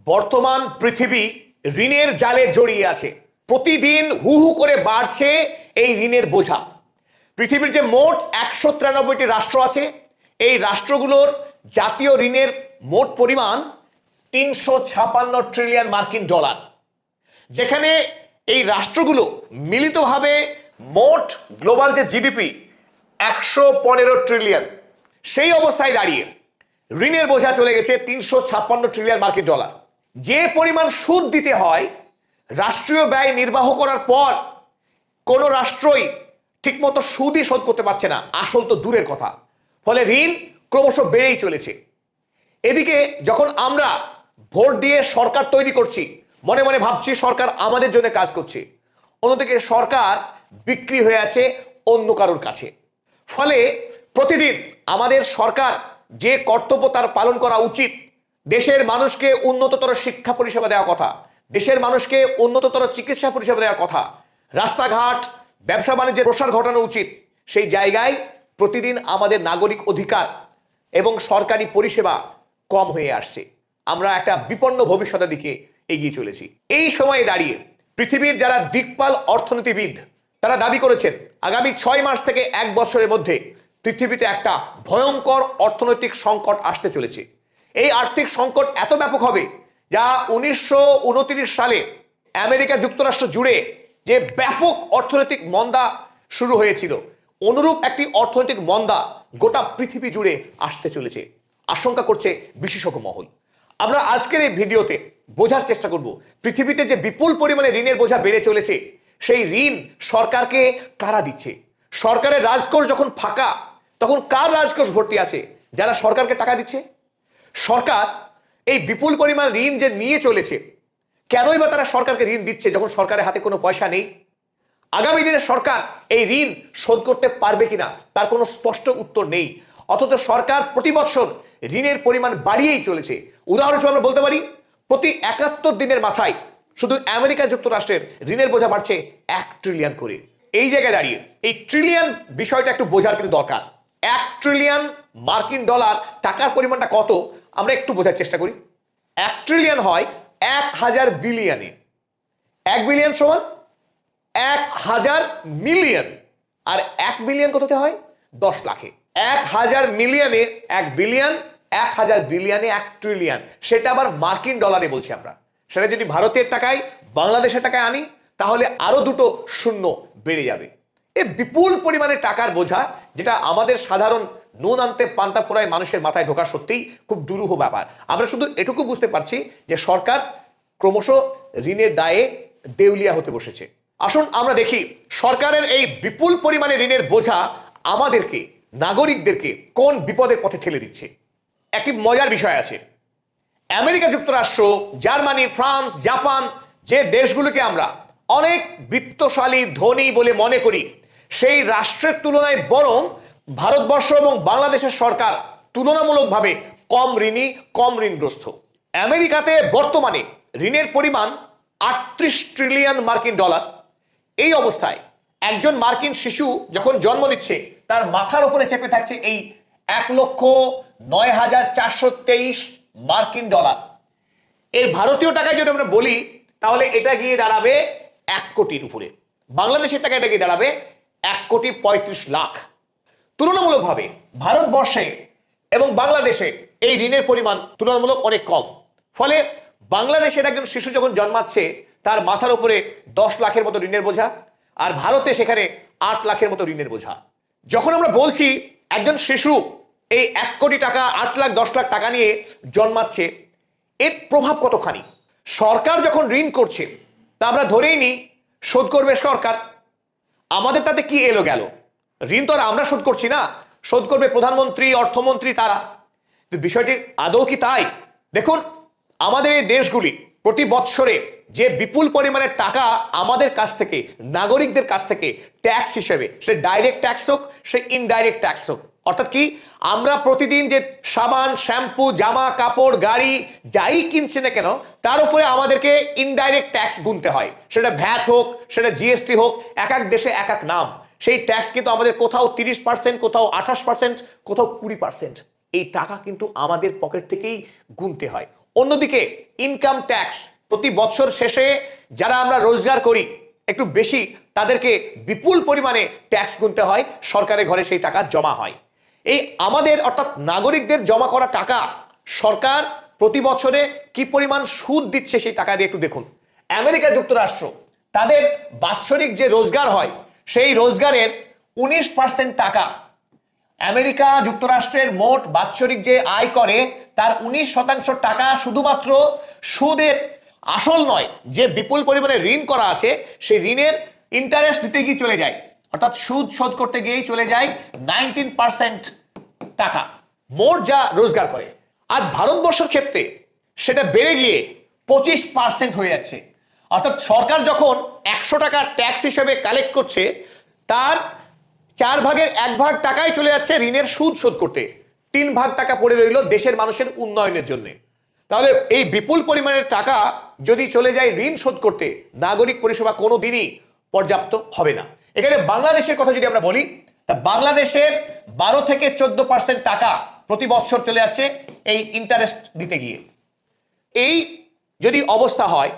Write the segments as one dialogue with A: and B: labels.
A: বর্তমান পৃথিবী ঋণের জালে জড়িয়ে আছে। প্রতিদিন হু হু করে বাড়ছে এই ঋণের বোঝা। পৃথিবীর যে মোট 193টি রাষ্ট্র আছে, এই রাষ্ট্রগুলোর জাতীয় ঋণের মোট পরিমাণ 356 ট্রিলিয়ন মার্কিন ডলার, যেখানে এই রাষ্ট্রগুলো মিলিতভাবে মোট গ্লোবাল যে জিডিপি 115 ট্রিলিয়ন। সেই অবস্থায় দাঁড়িয়ে ঋণের বোঝা চলে গেছে 356 ট্রিলিয়ন মার্কিন ডলার। যে পরিমাণ সুদ দিতে হয় রাষ্ট্রীয় ব্যয় নির্বাহ করার পর, কোন রাষ্ট্রই ঠিকমতো সুদই শোধ করতে পারছে না, আসল তো দূরের কথা। ফলে ঋণ ক্রমশ বেড়েই চলেছে। এদিকে যখন আমরা ভোট দিয়ে সরকার তৈরি করছি, মনে মনে ভাবছি সরকার আমাদের জন্য কাজ করছে, অন্যদিকে সরকার বিক্রি হয়ে আছে অন্য কারোর কাছে। ফলে প্রতিদিন আমাদের সরকার যে কর্তব্য তার পালন করা উচিত, দেশের মানুষকে উন্নততর শিক্ষা পরিষেবা দেওয়ার কথা, দেশের মানুষকে উন্নততর চিকিৎসা পরিষেবা দেওয়ার কথা, রাস্তাঘাট ব্যবসা বাণিজ্যের প্রসার ঘটানো উচিত, সেই জায়গায় প্রতিদিন আমাদের নাগরিক অধিকার এবং সরকারি পরিষেবা কম হয়ে আসছে। আমরা একটা বিপন্ন ভবিষ্যতের দিকে এগিয়ে চলেছি। এই সময়ে দাঁড়িয়ে পৃথিবীর যারা দিকপাল অর্থনীতিবিদ, তারা দাবি করেছেন আগামী 6 মাস থেকে 1 বছরের মধ্যে পৃথিবীতে একটা ভয়ঙ্কর অর্থনৈতিক সংকট আসতে চলেছে। এই আর্থিক সংকট এত ব্যাপক হবে যা 1929 সালে আমেরিকা যুক্তরাষ্ট্র জুড়ে যে ব্যাপক অর্থনৈতিক মন্দা শুরু হয়েছিল, অনুরূপ একটি অর্থনৈতিক মন্দা গোটা পৃথিবী জুড়ে আসতে চলেছে, আশঙ্কা করছে বিশেষজ্ঞ মহল। আমরা আজকের এই ভিডিওতে বোঝার চেষ্টা করব পৃথিবীতে যে বিপুল পরিমাণে ঋণের বোঝা বেড়ে চলেছে, সেই ঋণ সরকারকে কারা দিচ্ছে। সরকারের রাজকোষ যখন ফাঁকা, তখন কার রাজকোষ ভর্তি আছে? যারা সরকারকে টাকা দিচ্ছে। সরকার এই বিপুল পরিমাণ ঋণ যে নিয়ে চলেছে, কেনই বা তারা সরকারকে ঋণ দিচ্ছে যখন সরকারের হাতে কোনো পয়সা নেই? আগামী দিনে সরকার এই ঋণ শোধ করতে পারবে কিনা তার কোনো স্পষ্ট উত্তর নেই। অথচ সরকার প্রতি বছর ঋণের পরিমাণ বাড়িয়েই চলেছে। উদাহরণস্বরূপ আমরা বলতে পারি, প্রতি 71 দিনের মাথায় শুধু আমেরিকা যুক্তরাষ্ট্রের ঋণের বোঝা বাড়ছে 1 ট্রিলিয়ন করে। এই জায়গায় দাঁড়িয়ে এই ট্রিলিয়ন বিষয়টা একটু বোঝার কিন্তু দরকার। 1 ট্রিলিয়ন মার্কিন ডলার টাকার পরিমাণটা কত আমরা একটু বোঝার চেষ্টা করি। 1 ট্রিলিয়ন হয় 1000 বিলিয়নে। 1 বিলিয়ন সমান 1000 মিলিয়ন, আর 1 বিলিয়ন কততে হয়? 10 লাখে। 1000 মিলিয়নে 1 বিলিয়ন, 1000 বিলিয়নে 1 ট্রিলিয়ন। সেটা আবার মার্কিন ডলারে বলছি আমরা। সেটা যদি ভারতের টাকায়, বাংলাদেশের টাকায় আনি, তাহলে আরো দুটো শূন্য বেড়ে যাবে। এই বিপুল পরিমাণে টাকার বোঝা, যেটা আমাদের সাধারণ নুন আনতে পান্তা ফোড়ায় মানুষের মাথায় ঢোকা সত্যিই খুব দুরূহ ব্যাপার। আমরা শুধু এটুকু বুঝতে পারছি যে সরকার ক্রমশ ঋণের দায়ে দেউলিয়া হতে বসেছে। আসুন আমরা দেখি সরকারের এই বিপুল পরিমাণে ঋণের বোঝা আমাদেরকে, নাগরিকদেরকে কোন বিপদের পথে ঠেলে দিচ্ছে। একটি মজার বিষয় আছে। আমেরিকা যুক্তরাষ্ট্র, জার্মানি, ফ্রান্স, জাপান, যে দেশগুলোকে আমরা অনেক বিত্তশালী, ধনী বলে মনে করি, সেই রাষ্ট্রের তুলনায় বরং ভারতবর্ষ এবং বাংলাদেশের সরকার তুলনামূলকভাবে কম ঋণী, কম ঋণগ্রস্ত। আমেরিকাতে বর্তমানে ঋণের পরিমাণ 38 ট্রিলিয়ন মার্কিন ডলার। এই অবস্থায় একজন মার্কিন শিশু যখন জন্ম নিচ্ছে, তার মাথার উপরে চেপে থাকছে এই 1,09,423 মার্কিন ডলার। এর ভারতীয় টাকায় যদি আমরা বলি, তাহলে এটা গিয়ে দাঁড়াবে 1 কোটির উপরে। বাংলাদেশের টাকায় এটা গিয়ে দাঁড়াবে 1,35,00,000। তুলনামূলকভাবে ভারতবর্ষে এবং বাংলাদেশে এই ঋণের পরিমাণ তুলনামূলক অনেক কম। ফলে বাংলাদেশের একজন শিশু যখন জন্মাচ্ছে, তার মাথার উপরে 10 লাখের মতো ঋণের বোঝা, আর ভারতে সেখানে 8 লাখের মতো ঋণের বোঝা। যখন আমরা বলছি একজন শিশু এই 1 কোটি টাকা, 8 লাখ, 10 লাখ টাকা নিয়ে জন্মাচ্ছে, এর প্রভাব কতখানি? সরকার যখন ঋণ করছে, তা আমরা ধরেই নিই শোধ করবে সরকার। আমাদের তাতে কি এলো গেল? ঋণ তো আর আমরা শোধ করছি না, শোধ করবে প্রধানমন্ত্রী, অর্থমন্ত্রী, তারা। বিষয়টি আদৌ কি তাই? দেখুন, আমাদের এই দেশগুলি প্রতি বৎসরে যে বিপুল পরিমাণের টাকা আমাদের কাছ থেকে, নাগরিকদের কাছ থেকে ট্যাক্স হিসেবে, সে ডাইরেক্ট ট্যাক্স হোক, সে ইনডাইরেক্ট ট্যাক্স হোক, অর্থাৎ কি, আমরা প্রতিদিন যে সাবান, শ্যাম্পু, জামা কাপড়, গাড়ি যাই কিনছি না কেন, তার উপরে আমাদেরকে ইনডাইরেক্ট ট্যাক্স গুনতে হয়। সেটা ভ্যাট হোক, সেটা জিএসটি হোক, এক এক দেশে এক এক নাম। সেই ট্যাক্স কিন্তু আমাদের কোথাও 30%, কোথাও 28%, কোথাও 20%। এই টাকা কিন্তু আমাদের পকেট থেকেই গুনতে হয়। অন্যদিকে ইনকাম ট্যাক্স, প্রতি বছর শেষে যারা আমরা রোজগার করি একটু বেশি, তাদেরকে বিপুল পরিমাণে ট্যাক্স গুনতে হয়, সরকারের ঘরে সেই টাকা জমা হয়। এই আমাদের অর্থাৎ নাগরিকদের জমা করা টাকা সরকার প্রতি বছরে কি পরিমাণ সুদ দিচ্ছে সেই টাকা দিয়ে একটু দেখুন। আমেরিকা যুক্তরাষ্ট্র তাদের বাৎসরিক যে রোজগার হয় সেই রোজগারের 19% টাকা, আমেরিকা যুক্তরাষ্ট্রের মোট বাৎসরিক যে আয় করে তার 19% টাকা শুধুমাত্র সুদের, আসল নয়, যে বিপুল পরিমাণে ঋণ করা আছে সেই ঋণের ইন্টারেস্ট দিতে গিয়ে চলে যায়, অর্থাৎ সুদ শোধ করতে গিয়েই চলে যায় 19% টাকা মোট যা রোজগার করে। আর ভারতবর্ষের ক্ষেত্রে সেটা বেড়ে গিয়ে 25% হয়ে যাচ্ছে। অর্থাৎ সরকার যখন 100 টাকা ট্যাক্স হিসেবে কালেক্ট করছে, তার 4 ভাগের 1 ভাগ টাকাই চলে যাচ্ছে ঋণের সুদ শোধ করতে, 3 ভাগ টাকা পড়ে রইল দেশের মানুষের উন্নয়নের জন্য। তাহলে এই বিপুল পরিমাণের টাকা যদি চলে যায় ঋণ শোধ করতে, নাগরিক পরিষেবা কোনো দিনই পর্যাপ্ত হবে না। এখানে বাংলাদেশের কথা যদি আমরা বলি, তা বাংলাদেশের 12 থেকে 14% টাকা প্রতি বছর চলে যাচ্ছে এই ইন্টারেস্ট দিতে গিয়ে। এই যদি অবস্থা হয়,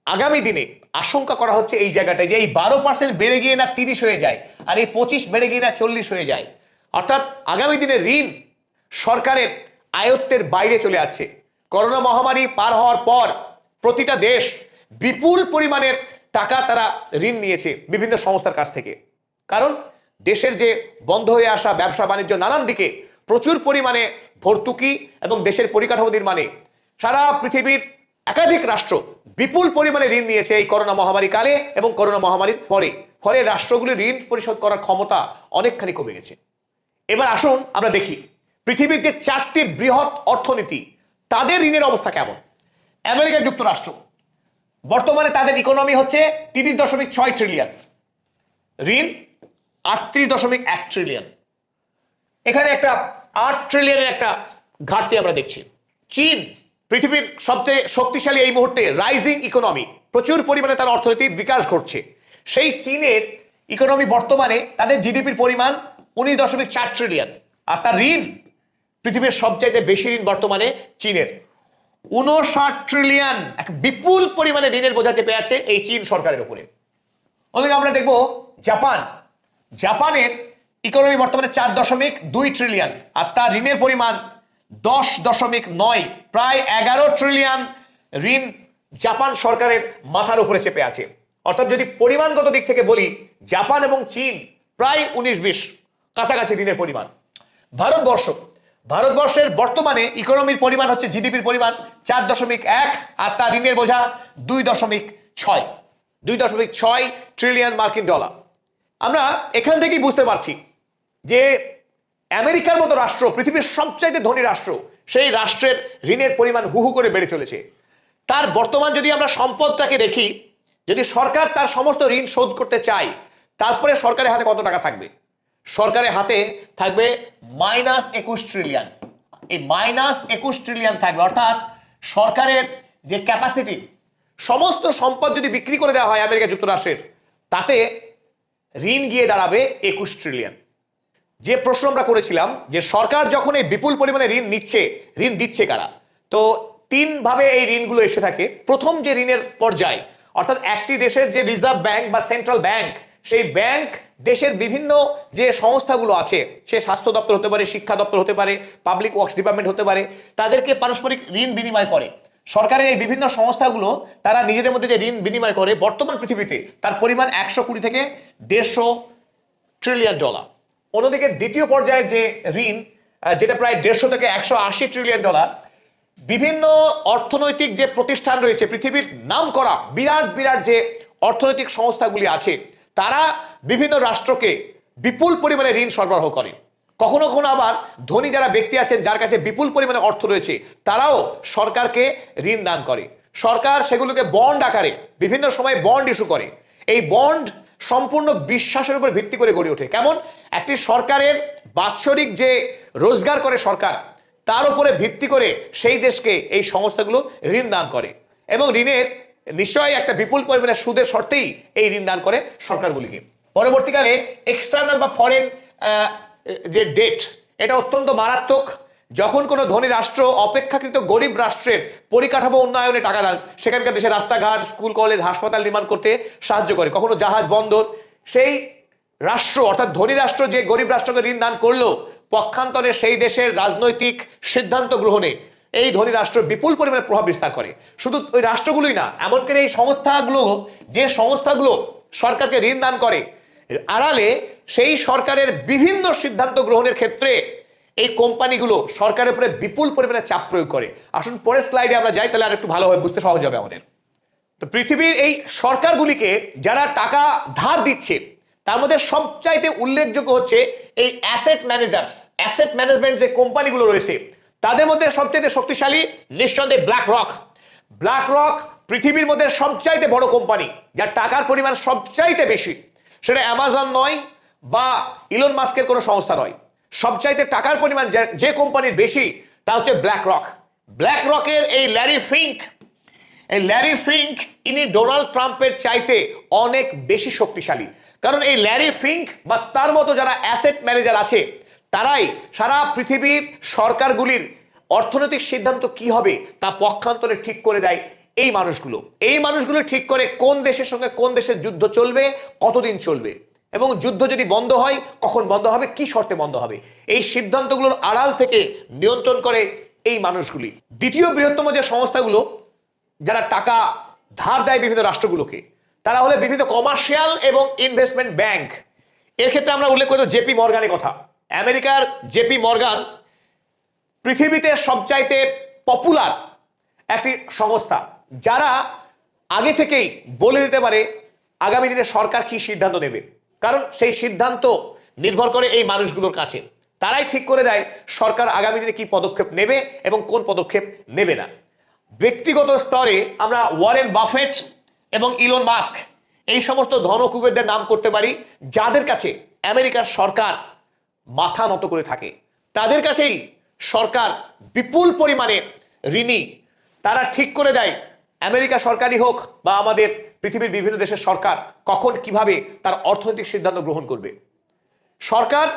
A: আগামী দিনে আশঙ্কা করা হচ্ছে এই জায়গাটায় যে এই 12% বেড়ে গিয়ে না 30 হয়ে যায়, আর এই 25 বেড়ে গিয়ে না 40 হয়ে যায়। অর্থাৎ আগামী দিনে ঋণ সরকারের আয়ত্তের বাইরে চলে যাচ্ছে। করোনা মহামারী পার হওয়ার পর প্রতিটা দেশ বিপুল পরিমাণের টাকা তারা ঋণ নিয়েছে বিভিন্ন সংস্থার কাছ থেকে, কারণ দেশের যে বন্ধ হয়ে আসা ব্যবসা বাণিজ্য নানান দিকে প্রচুর পরিমাণে ভর্তুকি এবং দেশের পরিকাঠামো নির্মাণে সারা পৃথিবীর একাধিক রাষ্ট্র বিপুল পরিমাণে ঋণ নিয়েছে এই করোনা মহামারী কালে এবং করোনা মহামারীর পরে। ফলে রাষ্ট্রগুলির ঋণ পরিশোধ করার ক্ষমতা অনেকখানি কমে গেছে। এবার আসুন আমরা দেখি পৃথিবীর যে 4টি বৃহৎ অর্থনীতি তাদের ঋণের অবস্থা কেমন। আমেরিকা যুক্তরাষ্ট্র বর্তমানে তাদের ইকোনমি হচ্ছে 30.6 ট্রিলিয়ন, ঋণ 38.1 ট্রিলিয়ন। এখানে একটা 8 ট্রিলিয়নের একটা ঘাটতি আমরা দেখছি। চীন পৃথিবীর সবচেয়ে শক্তিশালী এই মুহূর্তে রাইজিং ইকোনমি, প্রচুর পরিমাণে তার অর্থনৈতিক বিকাশ ঘটছে। সেই চীনের ইকোনমি বর্তমানে তাদের জিডিপির পরিমাণ 19.4 ট্রিলিয়ন, আর তার ঋণ পৃথিবীর সবচাইতে বেশি ঋণ বর্তমানে চীনের 59 ট্রিলিয়ন। এক বিপুল পরিমাণে ঋণের বোঝা চেপে আছে এই চীন সরকারের উপরে। অন্যদিকে আমরা দেখব জাপান, জাপানের ইকোনমি বর্তমানে 4.2 ট্রিলিয়ন, আর তার ঋণের পরিমাণ 10.9, প্রায় 11 ট্রিলিয়ন ঋণ জাপান সরকারের মাথার উপরে চেপে আছে। অর্থাৎ যদি পরিমাণগত দিক থেকে বলি, জাপান এবং চীন প্রায় 19-20 কাছাকাছি ঋণের পরিমাণ। ভারতবর্ষের বর্তমানে ইকোনমির পরিমাণ হচ্ছে জিডিপির পরিমাণ 4.1, আর তার ঋণের বোঝা 2.6 ট্রিলিয়ন মার্কিন ডলার। আমরা এখান থেকেই বুঝতে পারছি যে আমেরিকার মতো রাষ্ট্র, পৃথিবীর সবচাইতে ধনী রাষ্ট্র, সেই রাষ্ট্রের ঋণের পরিমাণ হু হু করে বেড়ে চলেছে। তার বর্তমান যদি আমরা সম্পদটাকে দেখি, যদি সরকার তার সমস্ত ঋণ শোধ করতে চায়, তারপরে সরকারের হাতে কত টাকা থাকবে? সরকারের হাতে থাকবে -21 ট্রিলিয়ন। এই -21 ট্রিলিয়ন থাকবে, অর্থাৎ সরকারের যে ক্যাপাসিটি, সমস্ত সম্পদ যদি বিক্রি করে দেওয়া হয় আমেরিকা যুক্তরাষ্ট্রের, তাতে ঋণ গিয়ে দাঁড়াবে 21 ট্রিলিয়ন। যে প্রশ্ন আমরা করেছিলাম যে সরকার যখন এই বিপুল পরিমাণে ঋণ নিচ্ছে, ঋণ দিচ্ছে কারা? তো 3 ভাবে এই ঋণগুলো এসে থাকে। প্রথম যে ঋণের পর্যায়, অর্থাৎ একটি দেশের যে রিজার্ভ ব্যাংক বা সেন্ট্রাল ব্যাংক, সেই ব্যাংক দেশের বিভিন্ন যে সংস্থাগুলো আছে, সে স্বাস্থ্য দপ্তর হতে পারে, শিক্ষা দপ্তর হতে পারে, পাবলিক ওয়ার্কস ডিপার্টমেন্ট হতে পারে, তাদেরকে পারস্পরিক ঋণ বিনিময় করে। সরকারের এই বিভিন্ন সংস্থাগুলো তারা নিজেদের মধ্যে যে ঋণ বিনিময় করে, বর্তমান পৃথিবীতে তার পরিমাণ 120 থেকে 150 ট্রিলিয়ন ডলার। অন্যদিকে দ্বিতীয় পর্যায়ের যে ঋণ, যেটা প্রায় 150 থেকে 180 ট্রিলিয়ন ডলার, বিভিন্ন অর্থনৈতিক যে প্রতিষ্ঠান রয়েছে, পৃথিবীর নামকরা বিরাট বিরাট যে অর্থনৈতিক সংস্থাগুলি আছে, তারা বিভিন্ন রাষ্ট্রকে বিপুল পরিমাণে ঋণ সরবরাহ করে। কখনো কখনো আবার ধনী যারা ব্যক্তি আছেন, যার কাছে বিপুল পরিমাণে অর্থ রয়েছে, তারাও সরকারকে ঋণ দান করে। সরকার সেগুলোকে বন্ড আকারে বিভিন্ন সময় বন্ড ইস্যু করে। এই বন্ড সম্পূর্ণ বিশ্বাসের উপর ভিত্তি করে গড়ে ওঠে। কেমন? একটি সরকারের বাৎসরিক যে রোজগার করে সরকার, তার উপরে ভিত্তি করে সেই দেশকে এই সংস্থাগুলো ঋণ দান করে, এবং ঋণের নিশ্চয়ই একটা বিপুল পরিমাণে সুদের শর্তেই এই ঋণ দান করে সরকারগুলিকে। পরবর্তীকালে এক্সটার্নাল বা ফরেন যে ডেট, এটা অত্যন্ত মারাত্মক যখন কোনো ধনী রাষ্ট্র অপেক্ষাকৃত গরিব রাষ্ট্রের পরিকাঠামো উন্নয়নে টাকা দেন, সেখানকার দেশের রাস্তাঘাট, স্কুল, কলেজ, হাসপাতাল নির্মাণ করতে সাহায্য করে, কখনো জাহাজ বন্দর, সেই রাষ্ট্র অর্থাৎ ধনী রাষ্ট্র যে গরিব রাষ্ট্রকে ঋণ দান করলো, পক্ষান্তরে সেই দেশের রাজনৈতিক সিদ্ধান্ত গ্রহণে এই ধনী রাষ্ট্র বিপুল পরিমাণে প্রভাব বিস্তার করে। শুধু ওই রাষ্ট্রগুলোই না, এমনকি এই সংস্থাগুলো, যে সংস্থাগুলো সরকারকে ঋণ দান করে, আড়ালে সেই সরকারের বিভিন্ন সিদ্ধান্ত গ্রহণের ক্ষেত্রে এই কোম্পানিগুলো সরকারের উপরে বিপুল পরিমাণে চাপ প্রয়োগ করে। আসুন পরের স্লাইডে আমরা যাই, তাহলে আর একটু ভালোভাবে বুঝতে সহজ হবে আমাদের। তো পৃথিবীর এই সরকারগুলিকে যারা টাকা ধার দিচ্ছে, তার মধ্যে সবচাইতে উল্লেখযোগ্য হচ্ছে এই অ্যাসেট ম্যানেজমেন্ট যে কোম্পানিগুলো রয়েছে, তাদের মধ্যে সবচাইতে শক্তিশালী নিঃসন্দেহে ব্ল্যাক রক পৃথিবীর মধ্যে সবচাইতে বড় কোম্পানি, যার টাকার পরিমাণ সবচাইতে বেশি। সেটা অ্যামাজন নয় বা ইলন মাস্কের কোনো সংস্থা নয়, সবচাইতে টাকার পরিমাণ যে কোম্পানির বেশি তা হচ্ছে ব্ল্যাক রকের এই ল্যারি ফিঙ্ক ইনি ডোনাল্ড ট্রাম্পের চাইতে অনেক বেশি শক্তিশালী। কারণ এই ল্যারি ফিঙ্ক বা তার মতো যারা অ্যাসেট ম্যানেজার আছে, তারাই সারা পৃথিবীর সরকারগুলির অর্থনৈতিক সিদ্ধান্ত কি হবে তা পক্ষান্তরে ঠিক করে দেয়। এই মানুষগুলো ঠিক করে কোন দেশের সঙ্গে কোন দেশের যুদ্ধ চলবে, কতদিন চলবে, এবং যুদ্ধ যদি বন্ধ হয় কখন বন্ধ হবে, কি শর্তে বন্ধ হবে, এই সিদ্ধান্তগুলোর আড়াল থেকে নিয়ন্ত্রণ করে এই মানুষগুলি। দ্বিতীয় বৃহত্তম যে সংস্থাগুলো যারা টাকা ধার দেয় বিভিন্ন রাষ্ট্রগুলোকে, তারা হলে বিভিন্ন কমার্শিয়াল এবং ইনভেস্টমেন্ট ব্যাংক। এর ক্ষেত্রে আমরা উল্লেখ করি জেপি মর্গানের কথা। আমেরিকার জেপি মর্গান পৃথিবীতে সবচাইতে পপুলার একটি সংস্থা, যারা আগে থেকেই বলে দিতে পারে আগামী দিনে সরকার কি সিদ্ধান্ত নেবে, কারণ সেই সিদ্ধান্ত নির্ভর করে এই মানুষগুলোর কাছে। তারাই ঠিক করে দেয় সরকার আগামী দিনে কি পদক্ষেপ নেবে এবং কোন পদক্ষেপ নেবে না। ব্যক্তিগত স্তরে আমরা ওয়ারেন বাফেট এবং ইলন মাস্ক এই সমস্ত ধনকুবেরদের নাম করতে পারি, যাদের কাছে আমেরিকার সরকার মাথা নত করে থাকে। তাদের কাছেই সরকার বিপুল পরিমাণে ঋণী। তারা ঠিক করে দেয় আমেরিকা সরকারই হোক বা আমাদের পৃথিবীর বিভিন্ন দেশের সরকার কখন কিভাবে তার অর্থনৈতিক সিদ্ধান্ত গ্রহণ করবে। সরকার